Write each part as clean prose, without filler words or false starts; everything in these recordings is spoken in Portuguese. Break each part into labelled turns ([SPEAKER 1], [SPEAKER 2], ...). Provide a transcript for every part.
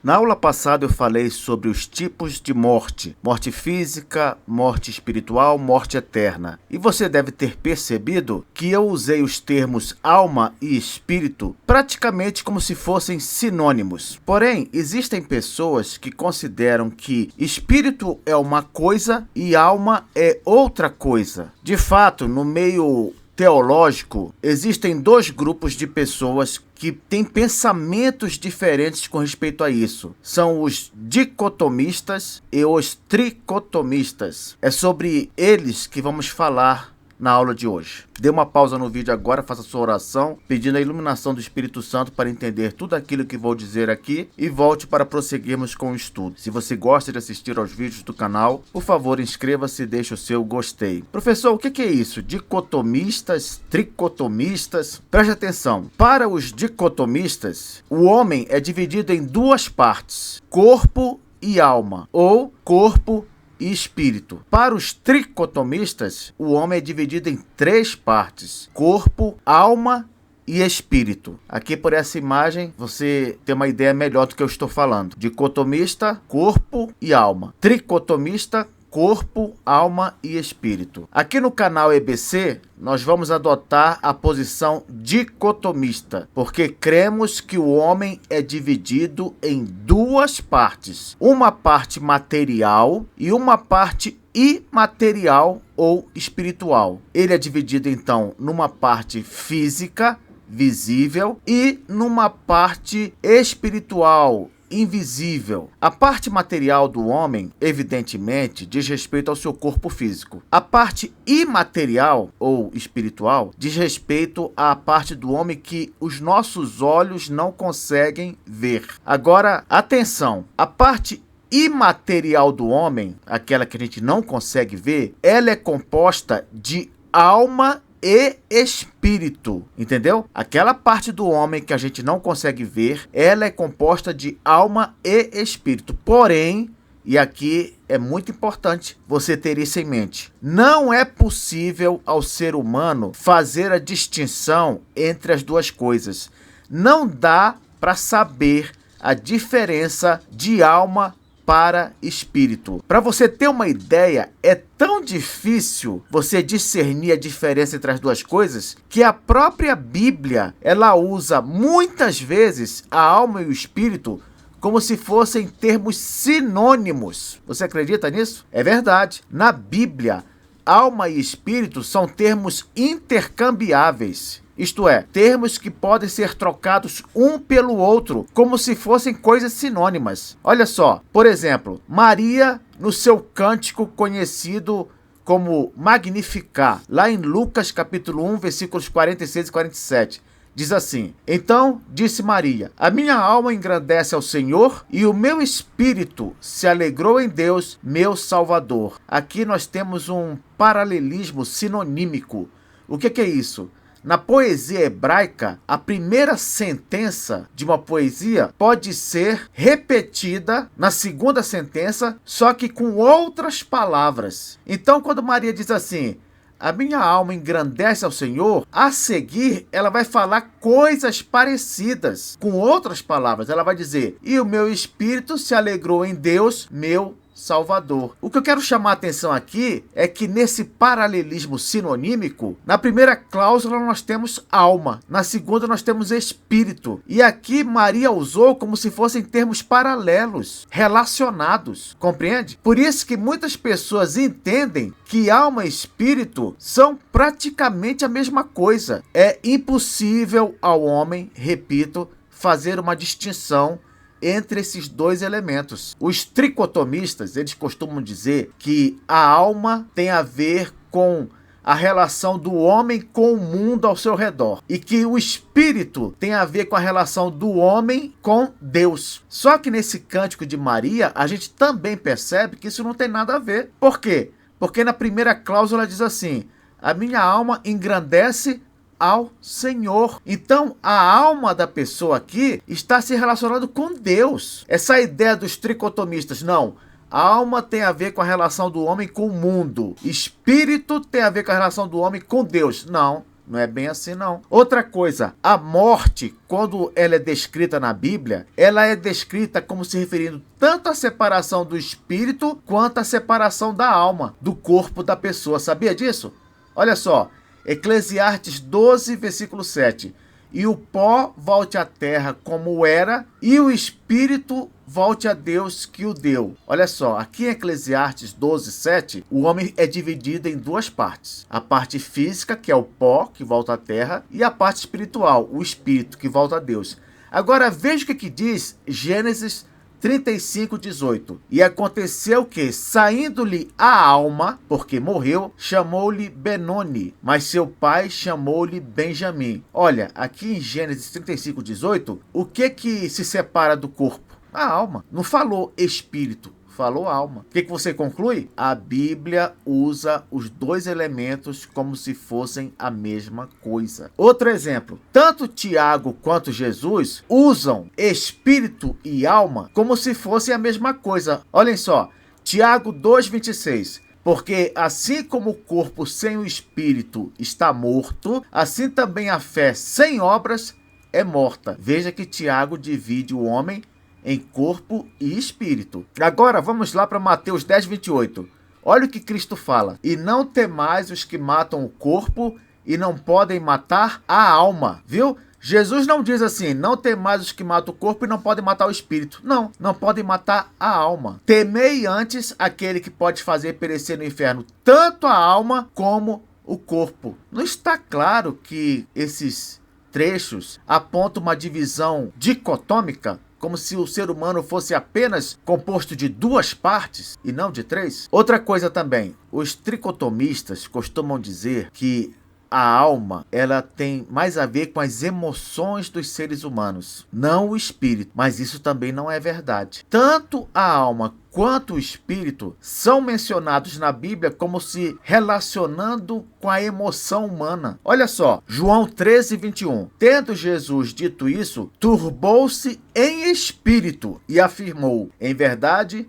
[SPEAKER 1] Na aula passada eu falei sobre os tipos de morte: morte física, morte espiritual, morte eterna. E você deve ter percebido que eu usei os termos alma e espírito praticamente como se fossem sinônimos. Porém, existem pessoas que consideram que espírito é uma coisa e alma é outra coisa. De fato, no meio teológico, existem dois grupos de pessoas que têm pensamentos diferentes com respeito a isso. São os dicotomistas e os tricotomistas. É sobre eles que vamos falar na aula de hoje. Dê uma pausa no vídeo agora, faça sua oração, pedindo a iluminação do Espírito Santo para entender tudo aquilo que vou dizer aqui e volte para prosseguirmos com o estudo. Se você gosta de assistir aos vídeos do canal, por favor inscreva-se e deixe o seu gostei. Professor, o que é isso? Dicotomistas, tricotomistas? Preste atenção. Para os dicotomistas, o homem é dividido em duas partes: corpo e alma, ou corpo e espírito. Para os tricotomistas, o homem é dividido em três partes: corpo, alma e espírito. Aqui por essa imagem você tem uma ideia melhor do que eu estou falando. Dicotomista, corpo e alma. Tricotomista, corpo, alma e espírito. Aqui no canal EBC, nós vamos adotar a posição dicotomista, porque cremos que o homem é dividido em duas partes: uma parte material e uma parte imaterial ou espiritual. Ele é dividido então numa parte física, visível, e numa parte espiritual, invisível. A parte material do homem, evidentemente, diz respeito ao seu corpo físico. A parte imaterial ou espiritual diz respeito à parte do homem que os nossos olhos não conseguem ver. Agora, atenção, a parte imaterial do homem, aquela que a gente não consegue ver, ela é composta de alma e espírito, entendeu? Aquela parte do homem que a gente não consegue ver, ela é composta de alma e espírito. Porém, e aqui é muito importante você ter isso em mente, não é possível ao ser humano fazer a distinção entre as duas coisas. Não dá para saber a diferença de alma para espírito. Para você ter uma ideia, é tão difícil você discernir a diferença entre as duas coisas que a própria Bíblia, ela usa muitas vezes a alma e o espírito como se fossem termos sinônimos. Você acredita nisso? É verdade. Na Bíblia, alma e espírito são termos intercambiáveis. Isto é, termos que podem ser trocados um pelo outro, como se fossem coisas sinônimas. Olha só, por exemplo, Maria, no seu cântico conhecido como Magnificat, lá em Lucas capítulo 1, versículos 46 e 47, diz assim: Então disse Maria: A minha alma engrandece ao Senhor, e o meu espírito se alegrou em Deus, meu Salvador. Aqui nós temos um paralelismo sinonímico. O que é isso? Na poesia hebraica, a primeira sentença de uma poesia pode ser repetida na segunda sentença, só que com outras palavras. Então, quando Maria diz assim: a minha alma engrandece ao Senhor, a seguir ela vai falar coisas parecidas com outras palavras. Ela vai dizer: e o meu espírito se alegrou em Deus, meu Salvador. O que eu quero chamar a atenção aqui é que nesse paralelismo sinonímico, na primeira cláusula nós temos alma, na segunda nós temos espírito. E aqui Maria usou como se fossem termos paralelos, relacionados. Compreende? Por isso que muitas pessoas entendem que alma e espírito são praticamente a mesma coisa. É impossível ao homem, repito, fazer uma distinção entre esses dois elementos. Os tricotomistas, eles costumam dizer que a alma tem a ver com a relação do homem com o mundo ao seu redor, e que o espírito tem a ver com a relação do homem com Deus. Só que nesse cântico de Maria, a gente também percebe que isso não tem nada a ver. Por quê? Porque na primeira cláusula diz assim: a minha alma engrandece ao Senhor. Então, a alma da pessoa aqui está se relacionando com Deus. Essa ideia dos tricotomistas, não. A alma tem a ver com a relação do homem com o mundo. Espírito tem a ver com a relação do homem com Deus. Não. Não é bem assim, não. Outra coisa, a morte, quando ela é descrita na Bíblia, ela é descrita como se referindo tanto à separação do espírito quanto à separação da alma, do corpo da pessoa. Sabia disso? Olha só, Eclesiastes 12, versículo 7. E o pó volte à terra como era, e o espírito volte a Deus que o deu. Olha só, aqui em Eclesiastes 12, 7, o homem é dividido em duas partes. A parte física, que é o pó, que volta à terra, e a parte espiritual, o espírito, que volta a Deus. Agora veja o que diz Gênesis 35, 18. E aconteceu que, saindo-lhe a alma, porque morreu, chamou-lhe Benoni, mas seu pai chamou-lhe Benjamim. Olha, aqui em Gênesis 35, 18, o que se separa do corpo? A alma. Não falou espírito, falou alma. O que você conclui? A Bíblia usa os dois elementos como se fossem a mesma coisa. Outro exemplo. Tanto Tiago quanto Jesus usam espírito e alma como se fossem a mesma coisa. Olhem só. Tiago 2,26. Porque assim como o corpo sem o espírito está morto, assim também a fé sem obras é morta. Veja que Tiago divide o homem em corpo e espírito. Agora vamos lá para Mateus 10, 28. Olha o que Cristo fala. E não temais os que matam o corpo e não podem matar a alma. Viu? Jesus não diz assim, não temais os que matam o corpo e não podem matar o espírito. Não, não podem matar a alma. Temei antes aquele que pode fazer perecer no inferno tanto a alma como o corpo. Não está claro que esses trechos apontam uma divisão dicotômica? Como se o ser humano fosse apenas composto de duas partes e não de três? Outra coisa também, os tricotomistas costumam dizer que a alma, ela tem mais a ver com as emoções dos seres humanos, não o espírito. Mas isso também não é verdade. Tanto a alma quanto o espírito são mencionados na Bíblia como se relacionando com a emoção humana. Olha só, João 13, 21. Tendo Jesus dito isso, turbou-se em espírito e afirmou, em verdade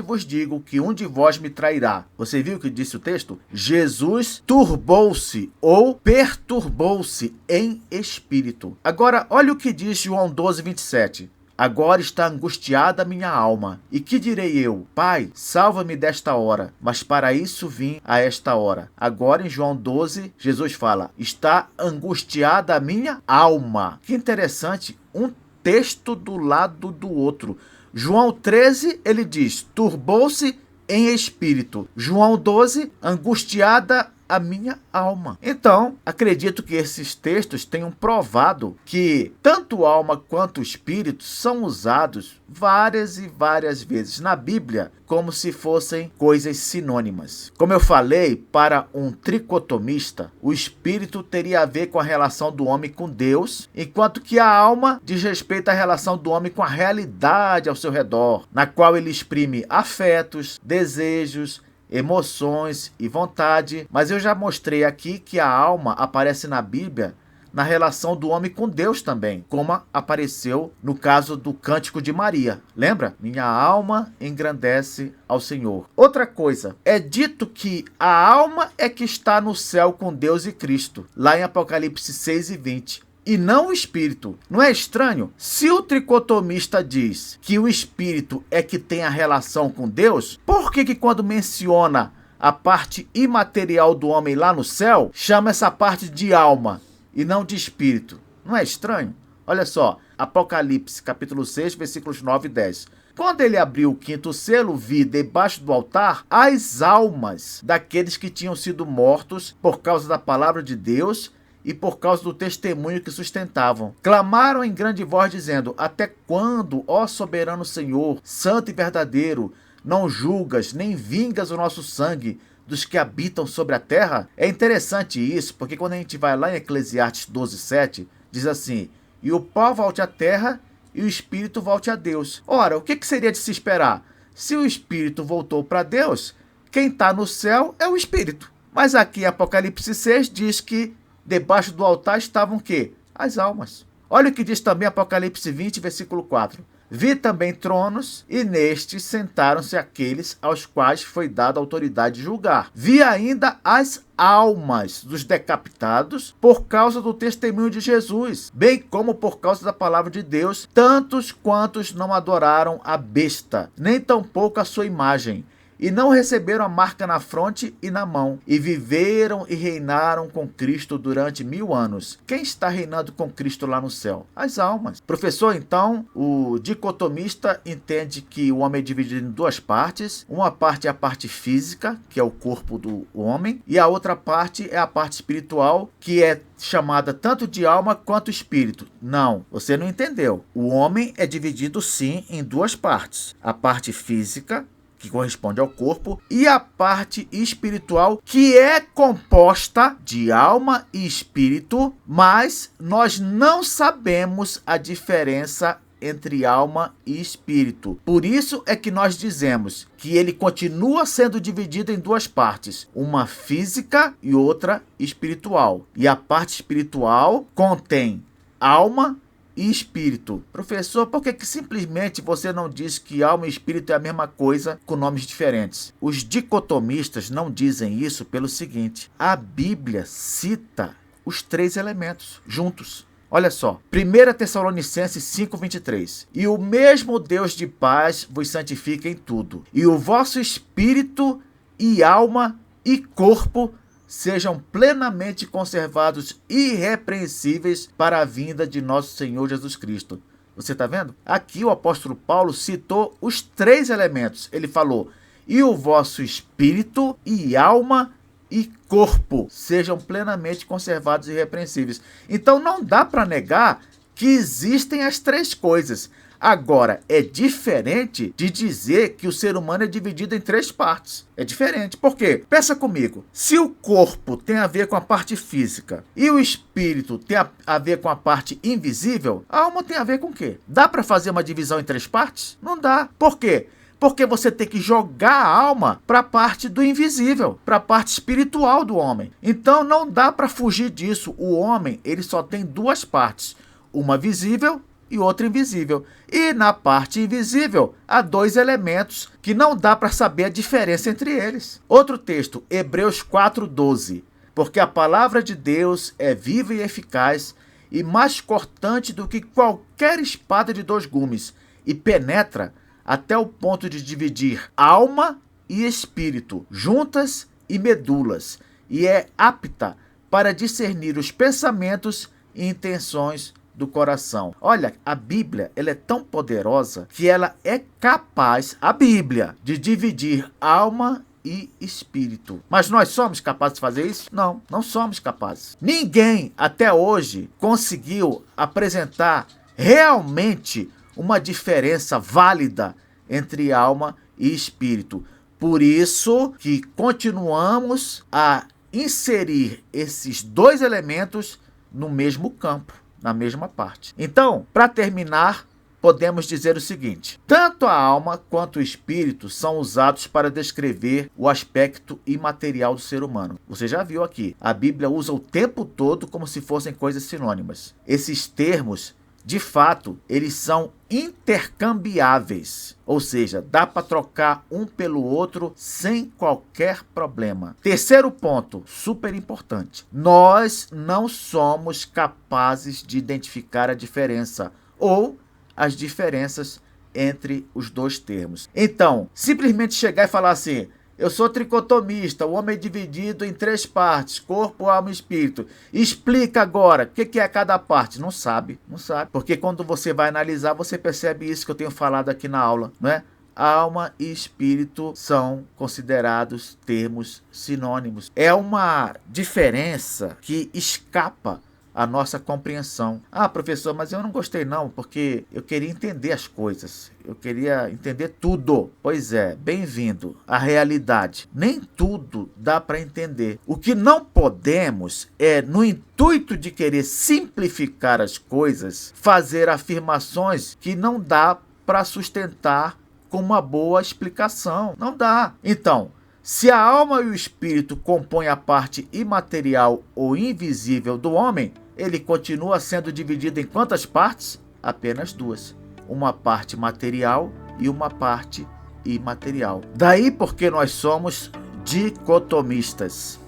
[SPEAKER 1] vos digo que um de vós me trairá. Você viu o que disse o texto? Jesus turbou-se ou perturbou-se em espírito. Agora, olha o que diz João 12, 27. Agora está angustiada a minha alma. E que direi eu? Pai, salva-me desta hora. Mas para isso vim a esta hora. Agora em João 12, Jesus fala, está angustiada a minha alma. Que interessante, um texto do lado do outro. João 13, ele diz, turbou-se em espírito. João 12, angustiada a minha alma. Então, acredito que esses textos tenham provado que tanto alma quanto espírito são usados várias e várias vezes na Bíblia como se fossem coisas sinônimas. Como eu falei, para um tricotomista, o espírito teria a ver com a relação do homem com Deus, enquanto que a alma diz respeito à relação do homem com a realidade ao seu redor, na qual ele exprime afetos, desejos, emoções e vontade. Mas eu já mostrei aqui que a alma aparece na Bíblia na relação do homem com Deus também, como apareceu no caso do Cântico de Maria. Lembra? Minha alma engrandece ao Senhor. Outra coisa, é dito que a alma é que está no céu com Deus e Cristo, lá em Apocalipse 6 e 20. E não o espírito. Não é estranho? Se o tricotomista diz que o espírito é que tem a relação com Deus, por que quando menciona a parte imaterial do homem lá no céu, chama essa parte de alma e não de espírito? Não é estranho? Olha só, Apocalipse capítulo 6, versículos 9 e 10. Quando ele abriu o quinto selo, vi debaixo do altar as almas daqueles que tinham sido mortos por causa da palavra de Deus e por causa do testemunho que sustentavam. Clamaram em grande voz, dizendo, até quando, ó soberano Senhor, santo e verdadeiro, não julgas nem vingas o nosso sangue dos que habitam sobre a terra? É interessante isso, porque quando a gente vai lá em Eclesiastes 12, 7, diz assim, e o pó volte à terra e o espírito volte a Deus. Ora, o que seria de se esperar? Se o espírito voltou para Deus, quem está no céu é o espírito. Mas aqui em Apocalipse 6 diz que debaixo do altar estavam o quê? As almas. Olha o que diz também Apocalipse 20, versículo 4. Vi também tronos, e nestes sentaram-se aqueles aos quais foi dada autoridade de julgar. Vi ainda as almas dos decapitados por causa do testemunho de Jesus, bem como por causa da palavra de Deus, tantos quantos não adoraram a besta, nem tampouco a sua imagem, e não receberam a marca na fronte e na mão, e viveram e reinaram com Cristo durante 1000 anos. Quem está reinando com Cristo lá no céu? As almas. Professor, então, o dicotomista entende que o homem é dividido em duas partes. Uma parte é a parte física, que é o corpo do homem, e a outra parte é a parte espiritual, que é chamada tanto de alma quanto espírito. Não, você não entendeu. O homem é dividido sim em duas partes. A parte física, que corresponde ao corpo, e a parte espiritual, que é composta de alma e espírito, mas nós não sabemos a diferença entre alma e espírito. Por isso é que nós dizemos que ele continua sendo dividido em duas partes, uma física e outra espiritual. E a parte espiritual contém alma e espírito. Professor, por que simplesmente você não diz que alma e espírito é a mesma coisa com nomes diferentes? Os dicotomistas não dizem isso pelo seguinte: a Bíblia cita os três elementos juntos. Olha só, 1 Tessalonicenses 5:23. E o mesmo Deus de paz vos santifica em tudo, e o vosso espírito e alma e corpo sejam plenamente conservados irrepreensíveis para a vinda de nosso Senhor Jesus Cristo. Você está vendo? Aqui o apóstolo Paulo citou os três elementos. Ele falou: e o vosso espírito e alma e corpo sejam plenamente conservados e irrepreensíveis. Então não dá para negar que existem as três coisas. Agora, é diferente de dizer que o ser humano é dividido em três partes. É diferente. Por quê? Pensa comigo. Se o corpo tem a ver com a parte física e o espírito tem a ver com a parte invisível, a alma tem a ver com o quê? Dá para fazer uma divisão em três partes? Não dá. Por quê? Porque você tem que jogar a alma para a parte do invisível, para a parte espiritual do homem. Então não dá para fugir disso. O homem, ele só tem duas partes, uma visível e outra invisível. E na parte invisível, há dois elementos que não dá para saber a diferença entre eles. Outro texto, Hebreus 4:12. Porque a palavra de Deus é viva e eficaz e mais cortante do que qualquer espada de 2 gumes, e penetra até o ponto de dividir alma e espírito, juntas e medulas, e é apta para discernir os pensamentos e intenções do coração. Olha, a Bíblia, ela é tão poderosa que ela é capaz, a Bíblia, de dividir alma e espírito. Mas nós somos capazes de fazer isso? Não, não somos capazes. Ninguém até hoje conseguiu apresentar realmente uma diferença válida entre alma e espírito. Por isso que continuamos a inserir esses dois elementos no mesmo campo, na mesma parte. Então, para terminar, podemos dizer o seguinte: tanto a alma quanto o espírito são usados para descrever o aspecto imaterial do ser humano. Você já viu aqui, a Bíblia usa o tempo todo como se fossem coisas sinônimas. Esses termos, de fato, eles são intercambiáveis, ou seja, dá para trocar um pelo outro sem qualquer problema. Terceiro ponto, super importante: nós não somos capazes de identificar a diferença ou as diferenças entre os dois termos. Então, simplesmente chegar e falar assim: eu sou tricotomista, o homem é dividido em três partes, corpo, alma e espírito. Explica agora o que é cada parte. Não sabe, não sabe. Porque quando você vai analisar, você percebe isso que eu tenho falado aqui na aula, não é? Alma e espírito são considerados termos sinônimos. É uma diferença que escapa a nossa compreensão. Ah, professor, mas eu não gostei não, porque eu queria entender as coisas. Eu queria entender tudo. Pois é, bem-vindo à realidade. Nem tudo dá para entender. O que não podemos é, no intuito de querer simplificar as coisas, fazer afirmações que não dá para sustentar com uma boa explicação. Não dá. Então, se a alma e o espírito compõem a parte imaterial ou invisível do homem, ele continua sendo dividido em quantas partes? Apenas duas. uma parte material e uma parte imaterial. Daí porque nós somos dicotomistas.